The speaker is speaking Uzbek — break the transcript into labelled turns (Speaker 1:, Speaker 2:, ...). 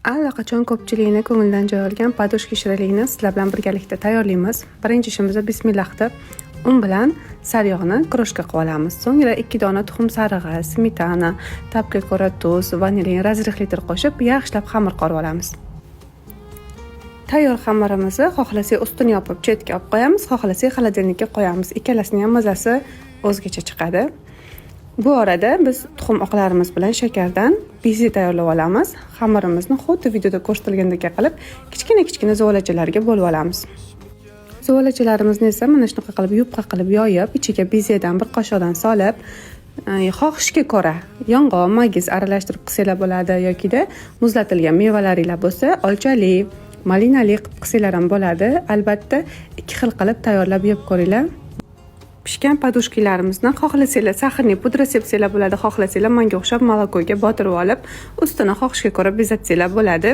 Speaker 1: Allaqachon ko'pchilikni ko'nglidan joy olgan padushka shirinlikni sizlar bilan birgalikda tayyorlaymiz. Birinchi ishimiz bismillah deb un bilan sariyog'ni kroshka qilib olamiz. So'ngra 2 dona tuxum sarig'i, smetana, tabga ko'ra tuz, vanilin razrixlitr qo'shib yaxshilab xamir qorib olamiz. Tayyor xamirimizni xohlasak ustini yopib chetga olib qo'yamiz, xohlasak xolodilnikka qo'yamiz. Ikkalasining ham mazasi o'zgacha chiqadi. Bu orada biz tuxum oqlarimiz bilan shakardan bizi tayyorlab olamiz. Xamirimizni xuddi videoda ko'rsatilgandek qilib kichkina zuvolachalarga bo'lib olamiz. Zuvolachalarimizni esa mana shunaqa qilib yupqa qilib yoyib, ichiga bizedan bir qoshiqdan solib, xohishga ko'ra yong'oq, magiz aralashtirib qilsanglar bo'ladi yoki-da muzlatilgan mevalaringlar bo'lsa, olchali, malinali qilib qilsanglar ham bo'ladi. Albatta, ikki xil qilib tayyorlab yeb ko'ringlar. Pishgan padushkalarimizni xohlasanglar saxarning pudra sepsanglar bo'ladi, xohlasanglar menga o'xshab molokoga botirib olib, ustini xohishga ko'ra bezatsanglar bo'ladi.